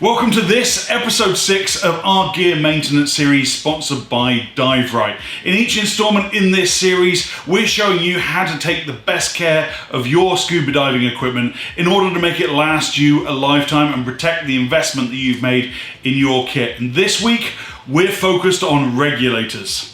Welcome to this episode 6 of our gear maintenance series sponsored by Dive Rite. In each installment in this series, we're showing you how to take the best care of your scuba diving equipment in order to make it last you a lifetime and protect the investment that you've made in your kit. And this week, we're focused on regulators.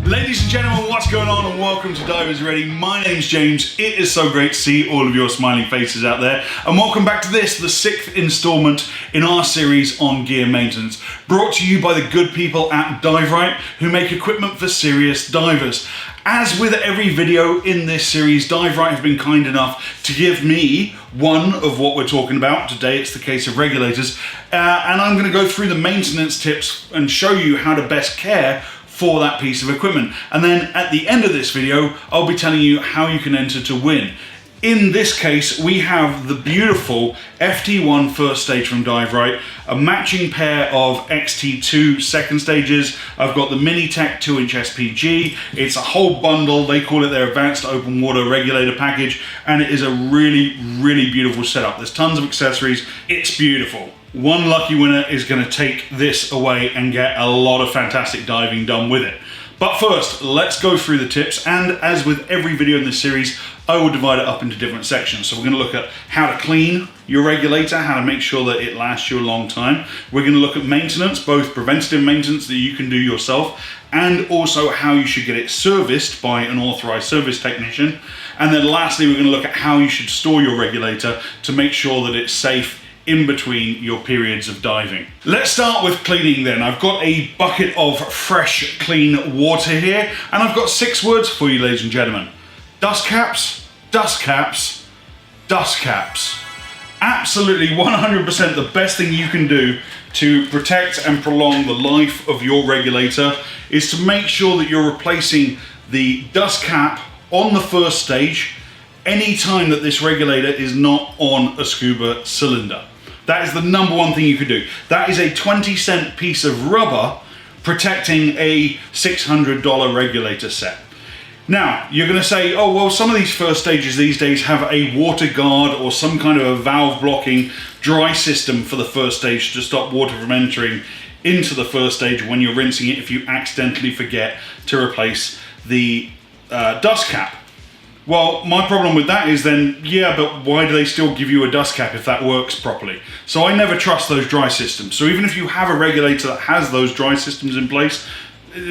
Ladies and gentlemen, what's going on and welcome to Divers Ready. My name's James. It is so great to see all of your smiling faces out there. And welcome back to this, the 6th installment in our series on gear maintenance. Brought to you by the good people at Dive Rite, who make equipment for serious divers. As with every video in this series, Dive Rite have been kind enough to give me one of what we're talking about. Today it's the case of regulators. And I'm going to go through the maintenance tips and show you how to best care for that piece of equipment. And then at the end of this video, I'll be telling you how you can enter to win. In this case, we have the beautiful FT1 first stage from Dive Rite, a matching pair of XT2 second stages. I've got the Minitech 2-inch SPG. It's a whole bundle. They call it their advanced open water regulator package, and it is a really, really beautiful setup. There's tons of accessories. It's beautiful. One lucky winner is going to take this away and get a lot of fantastic diving done with it. But first, let's go through the tips, and as with every video in this series, I will divide it up into different sections. So we're going to look at how to clean your regulator, how to make sure that it lasts you a long time. We're going to look at maintenance, both preventative maintenance that you can do yourself, and also how you should get it serviced by an authorized service technician. And then lastly, we're going to look at how you should store your regulator to make sure that it's safe in between your periods of diving. Let's start with cleaning then. I've got a bucket of fresh, clean water here, and I've got 6 words for you, ladies and gentlemen. Dust caps, dust caps, dust caps. Absolutely 100% the best thing you can do to protect and prolong the life of your regulator is to make sure that you're replacing the dust cap on the first stage any time that this regulator is not on a scuba cylinder. That is the number one thing you could do. That is a 20-cent piece of rubber protecting a $600 regulator set. Now, you're going to say, oh, well, some of these first stages these days have a water guard or some kind of a valve blocking dry system for the first stage to stop water from entering into the first stage when you're rinsing it if you accidentally forget to replace the dust cap. Well, my problem with that is then, yeah, but why do they still give you a dust cap if that works properly? So I never trust those dry systems. So even if you have a regulator that has those dry systems in place,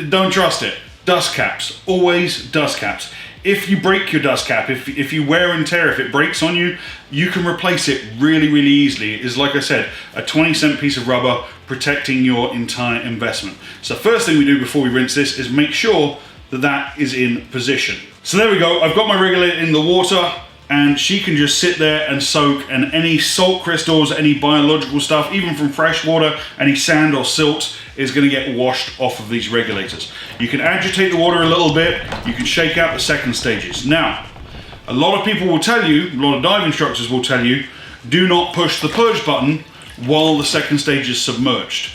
don't trust it. Dust caps, always dust caps. If you break your dust cap, if you wear and tear, if it breaks on you, you can replace it really, really easily. It is, like I said, a 20-cent piece of rubber protecting your entire investment. So the first thing we do before we rinse this is make sure that that is in position. So there we go, I've got my regulator in the water and she can just sit there and soak, and any salt crystals, any biological stuff, even from fresh water, any sand or silt is going to get washed off of these regulators. You can agitate the water a little bit, you can shake out the second stages. Now, a lot of people will tell you, a lot of dive instructors will tell you, do not push the purge button while the second stage is submerged.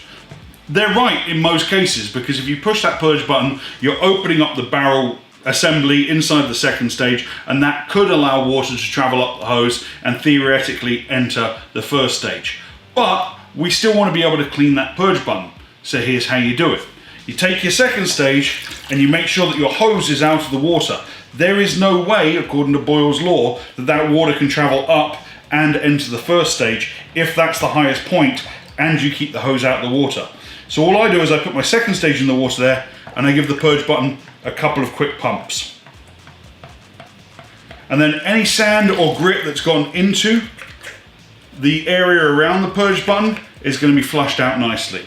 They're right in most cases, because if you push that purge button, you're opening up the barrel assembly inside the second stage, and that could allow water to travel up the hose and theoretically enter the first stage. But we still want to be able to clean that purge button. So here's how you do it. You take your second stage and you make sure that your hose is out of the water. There is no way, according to Boyle's law, that that water can travel up and enter the first stage if that's the highest point and you keep the hose out of the water. So all I do is I put my second stage in the water there and I give the purge button a couple of quick pumps. And then any sand or grit that's gone into the area around the purge button is going to be flushed out nicely.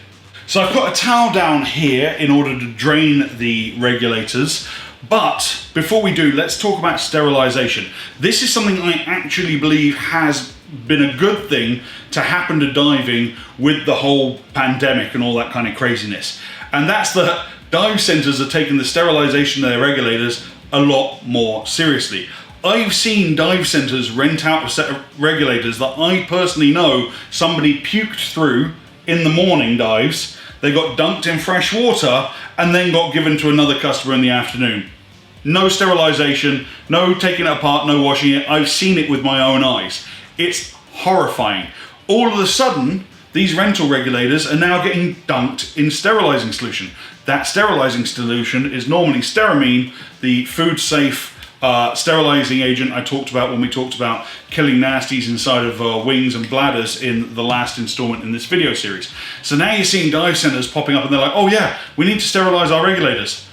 So I've put a towel down here in order to drain the regulators. But before we do, let's talk about sterilization. This is something I actually believe has been a good thing to happen to diving with the whole pandemic and all that kind of craziness. And that's that dive centers are taking the sterilization of their regulators a lot more seriously. I've seen dive centers rent out a set of regulators that I personally know somebody puked through in the morning dives they got dunked in fresh water and then got given to another customer in the afternoon. No sterilization, no taking it apart, no washing it. I've seen it with my own eyes. It's horrifying. All of a sudden, these rental regulators are now getting dunked in sterilizing solution. That sterilizing solution is normally Steramine, the food safe sterilizing agent I talked about when we talked about killing nasties inside of wings and bladders in the last installment in this video series. So now you're seeing dive centers popping up and they're like, oh yeah, we need to sterilize our regulators.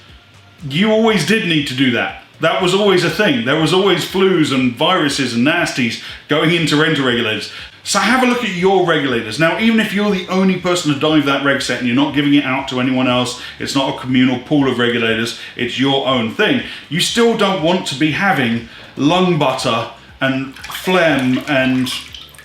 You always did need to do that. That was always a thing. There was always flus and viruses and nasties going into rental regulators. So have a look at your regulators. Now, even if you're the only person to dive that reg set and you're not giving it out to anyone else, it's not a communal pool of regulators, it's your own thing, you still don't want to be having lung butter and phlegm and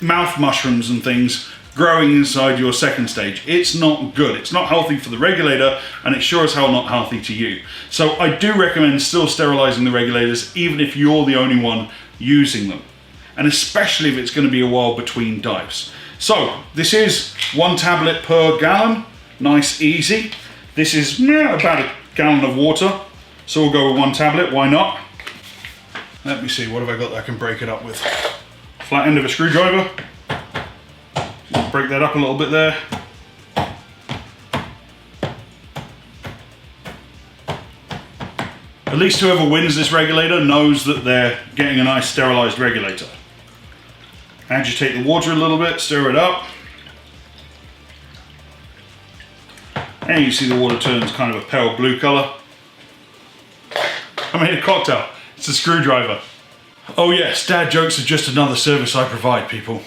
mouth mushrooms and things growing inside your second stage. It's not good. It's not healthy for the regulator, and it's sure as hell not healthy to you. So I do recommend still sterilizing the regulators, even if you're the only one using them. And especially if it's going to be a while between dives. So this is 1 tablet per gallon, nice easy. This is about a gallon of water, so we'll go with 1 tablet, why not? Let me see, what have I got that I can break it up with? Flat end of a screwdriver. Break that up a little bit there. At least whoever wins this regulator knows that they're getting a nice sterilized regulator. Agitate the water a little bit, stir it up. And you see the water turns kind of a pale blue color. I made a cocktail. It's a screwdriver. Oh yes, dad jokes are just another service I provide, people.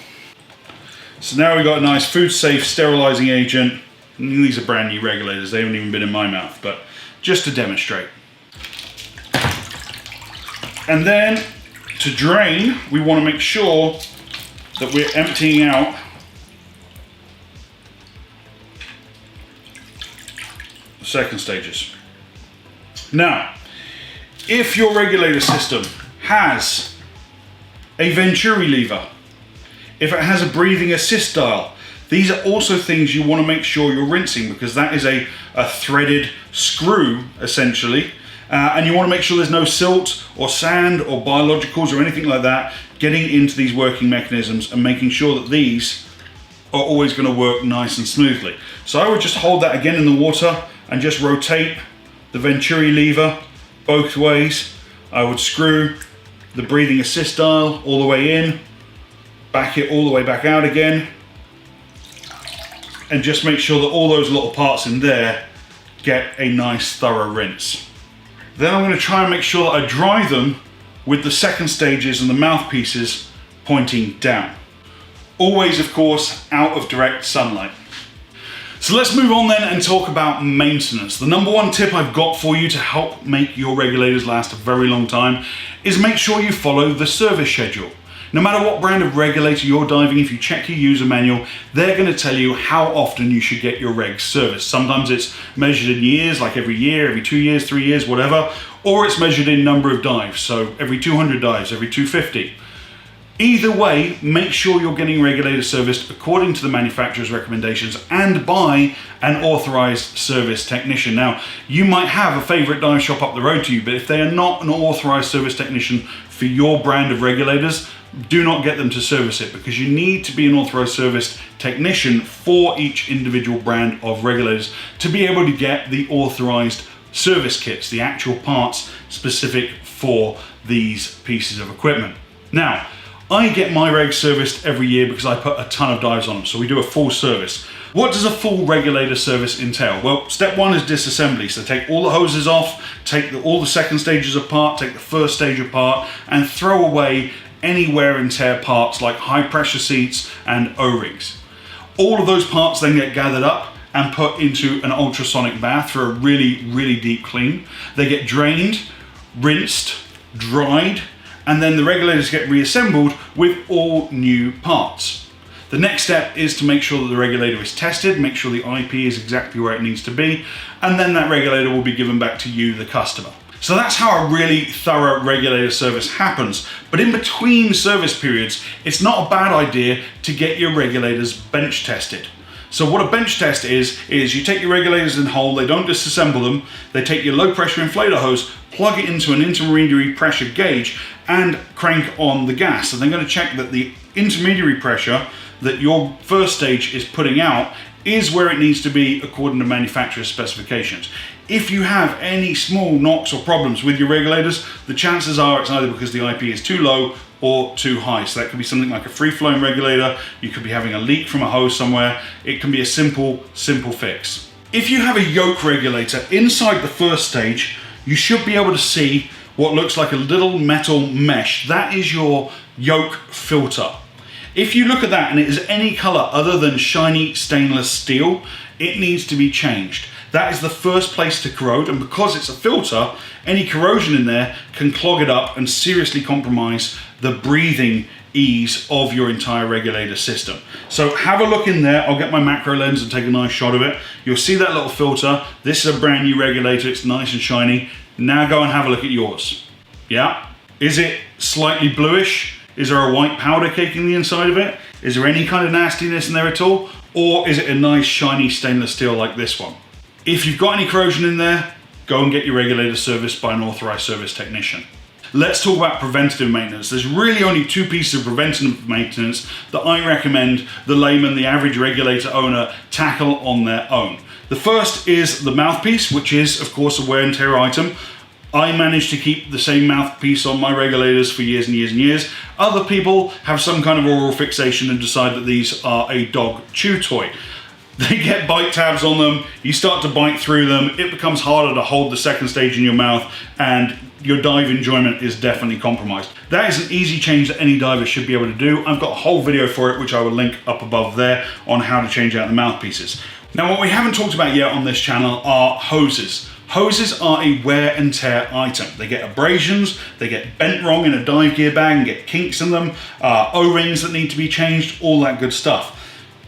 So now we've got a nice food safe sterilizing agent. These are brand new regulators, they haven't even been in my mouth, but just to demonstrate. And then to drain, we want to make sure that we're emptying out the second stages. Now, if your regulator system has a Venturi lever, if it has a breathing assist dial, these are also things you want to make sure you're rinsing, because that is a threaded screw essentially, and you want to make sure there's no silt or sand or biologicals or anything like that getting into these working mechanisms, and making sure that these are always going to work nice and smoothly. So I would just hold that again in the water and just rotate the Venturi lever both ways. I would screw the breathing assist dial all the way in, back it all the way back out again, and just make sure that all those little parts in there get a nice thorough rinse. Then I'm going to try and make sure that I dry them with the second stages and the mouthpieces pointing down. Always, of course, out of direct sunlight. So let's move on then and talk about maintenance. The number one tip I've got for you to help make your regulators last a very long time is make sure you follow the service schedule. No matter what brand of regulator you're diving, if you check your user manual, they're going to tell you how often you should get your regs serviced. Sometimes it's measured in years, like every year, every 2 years, 3 years, whatever, or it's measured in number of dives, so every 200 dives, every 250. Either way, make sure you're getting regulator serviced according to the manufacturer's recommendations and by an authorized service technician. Now, you might have a favorite dive shop up the road to you, but if they are not an authorized service technician for your brand of regulators, do not get them to service it, because you need to be an authorized service technician for each individual brand of regulators to be able to get the authorized service kits, the actual parts specific for these pieces of equipment. Now, I get my regs serviced every year because I put a ton of dives on them, so we do a full service. What does a full regulator service entail? Well, step one is disassembly. So take all the hoses off, take all the second stages apart, take the first stage apart, and throw away any wear and tear parts like high pressure seats and O-rings. All of those parts then get gathered up and put into an ultrasonic bath for a really, really deep clean. They get drained, rinsed, dried, and then the regulators get reassembled with all new parts. The next step is to make sure that the regulator is tested, make sure the IP is exactly where it needs to be, and then that regulator will be given back to you, the customer. So that's how a really thorough regulator service happens. But in between service periods, it's not a bad idea to get your regulators bench tested. So what a bench test is you take your regulators in whole, they don't disassemble them, they take your low pressure inflator hose, plug it into an intermediary pressure gauge and crank on the gas. And they're going to check that the intermediary pressure that your first stage is putting out is where it needs to be according to manufacturer's specifications. If you have any small knocks or problems with your regulators, the chances are it's either because the IP is too low or too high. So that could be something like a free-flowing regulator, you could be having a leak from a hose somewhere, it can be a simple fix. If you have a yoke regulator inside the first stage, you should be able to see what looks like a little metal mesh. That is your yoke filter. If you look at that and it is any color other than shiny stainless steel, it needs to be changed. That is the first place to corrode, and because it's a filter, any corrosion in there can clog it up and seriously compromise the breathing ease of your entire regulator system. So have a look in there. I'll get my macro lens and take a nice shot of it. You'll see that little filter. This is a brand new regulator. It's nice and shiny. Now go and have a look at yours. Yeah? Is it slightly bluish? Is there a white powder cake in the inside of it? Is there any kind of nastiness in there at all? Or is it a nice shiny stainless steel like this one? If you've got any corrosion in there, go and get your regulator serviced by an authorized service technician. Let's talk about preventative maintenance. There's really only two pieces of preventative maintenance that I recommend the layman, the average regulator owner, tackle on their own. The first is the mouthpiece, which is of course a wear and tear item. I managed to keep the same mouthpiece on my regulators for years and years and years. Other people have some kind of oral fixation and decide that these are a dog chew toy. They get bite tabs on them, you start to bite through them, it becomes harder to hold the second stage in your mouth, and your dive enjoyment is definitely compromised. That is an easy change that any diver should be able to do. I've got a whole video for it, which I will link up above there, on how to change out the mouthpieces. Now, what we haven't talked about yet on this channel are hoses. Hoses are a wear and tear item. They get abrasions, they get bent wrong in a dive gear bag and get kinks in them, O-rings that need to be changed, all that good stuff.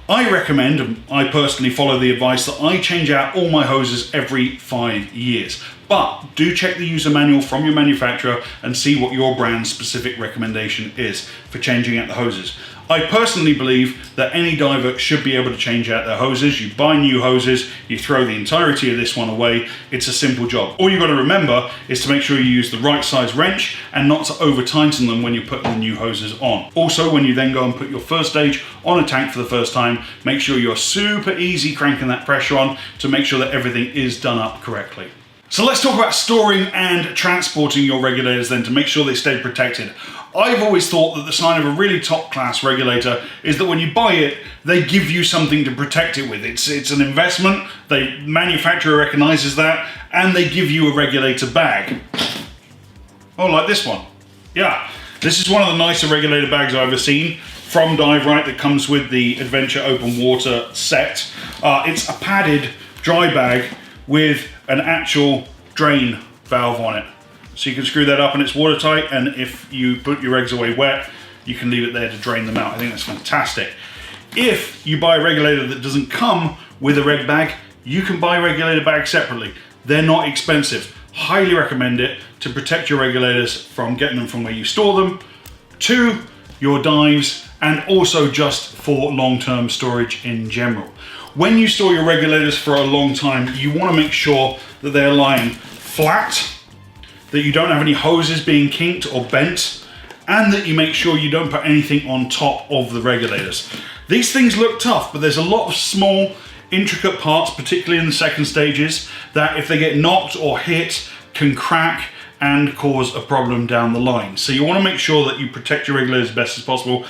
I recommend, and I personally follow the advice, that I change out all my hoses every 5 years. But do check the user manual from your manufacturer and see what your brand's specific recommendation is for changing out the hoses. I personally believe that any diver should be able to change out their hoses. You buy new hoses, you throw the entirety of this one away. It's a simple job. All you've got to remember is to make sure you use the right size wrench and not to over tighten them when you're putting the new hoses on. Also, when you then go and put your first stage on a tank for the first time, make sure you're super easy cranking that pressure on to make sure that everything is done up correctly. So let's talk about storing and transporting your regulators then to make sure they stay protected. I've always thought that the sign of a really top class regulator is that when you buy it, they give you something to protect it with. It's an investment, the manufacturer recognizes that, and they give you a regulator bag. Oh, like this one. Yeah, this is one of the nicer regulator bags I've ever seen from Dive Rite that comes with the Adventure Open Water set. It's a padded dry bag with an actual drain valve on it. So you can screw that up and it's watertight, and if you put your eggs away wet, you can leave it there to drain them out. I think that's fantastic. If you buy a regulator that doesn't come with a reg bag, you can buy regulator bags separately. They're not expensive. Highly recommend it to protect your regulators from getting them from where you store them to your dives, and also just for long-term storage in general. When you store your regulators for a long time, you want to make sure that they're lying flat, that you don't have any hoses being kinked or bent, and that you make sure you don't put anything on top of the regulators. These things look tough, but there's a lot of small, intricate parts, particularly in the second stages, that if they get knocked or hit, can crack and cause a problem down the line. So you want to make sure that you protect your regulators as best as possible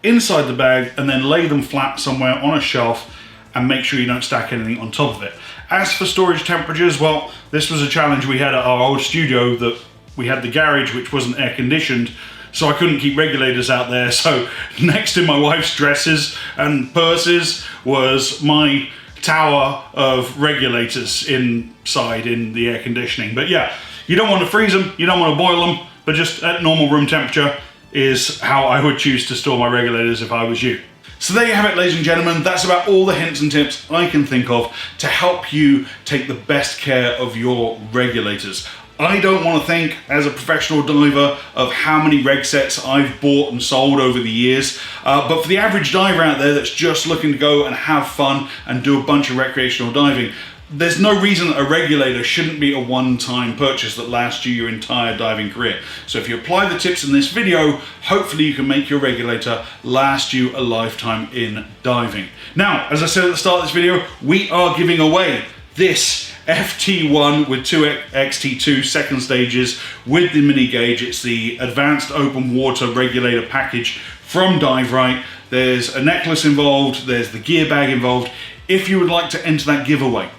inside the bag, and then lay them flat somewhere on a shelf and make sure you don't stack anything on top of it. As for storage temperatures, well, this was a challenge we had at our old studio, that we had the garage which wasn't air conditioned, so I couldn't keep regulators out there. So next to my wife's dresses and purses was my tower of regulators inside in the air conditioning. But yeah, you don't want to freeze them, you don't want to boil them, but just at normal room temperature is how I would choose to store my regulators if I was you. So there you have it, ladies and gentlemen. That's about all the hints and tips I can think of to help you take the best care of your regulators. I don't want to think, as a professional diver, of how many reg sets I've bought and sold over the years, but for the average diver out there that's just looking to go and have fun and do a bunch of recreational diving, there's no reason that a regulator shouldn't be a one-time purchase that lasts you your entire diving career. So if you apply the tips in this video, hopefully you can make your regulator last you a lifetime in diving. Now, as I said at the start of this video, we are giving away this FT1 with 2XT2 second stages with the mini gauge. It's the advanced open water regulator package from Dive Rite. There's a necklace involved, there's the gear bag involved. If you would like to enter that giveaway,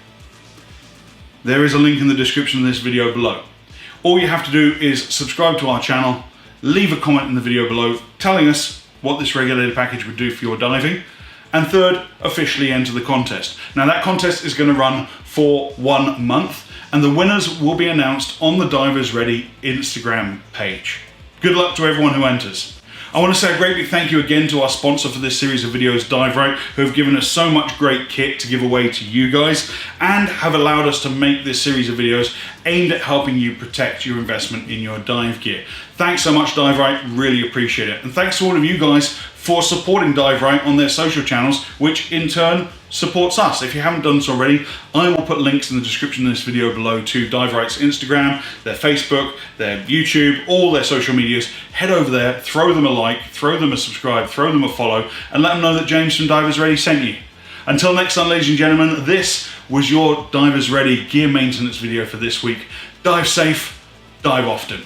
there is a link in the description of this video below. All you have to do is subscribe to our channel, leave a comment in the video below telling us what this regulator package would do for your diving, and third, officially enter the contest. Now that contest is going to run for 1 month, and the winners will be announced on the Divers Ready Instagram page. Good luck to everyone who enters. I want to say a great big thank you again to our sponsor for this series of videos, Dive Rite, who have given us so much great kit to give away to you guys and have allowed us to make this series of videos aimed at helping you protect your investment in your dive gear. Thanks so much, Dive Rite, really appreciate it. And thanks to all of you guys for supporting Dive Rite on their social channels, which in turn supports us. If you haven't done so already, I will put links in the description of this video below to Dive Rite's Instagram, their Facebook, their YouTube, all their social medias. Head over there, throw them a like, throw them a subscribe, throw them a follow, and let them know that James from Divers Ready sent you. Until next time, ladies and gentlemen, this was your Divers Ready gear maintenance video for this week. Dive safe, dive often.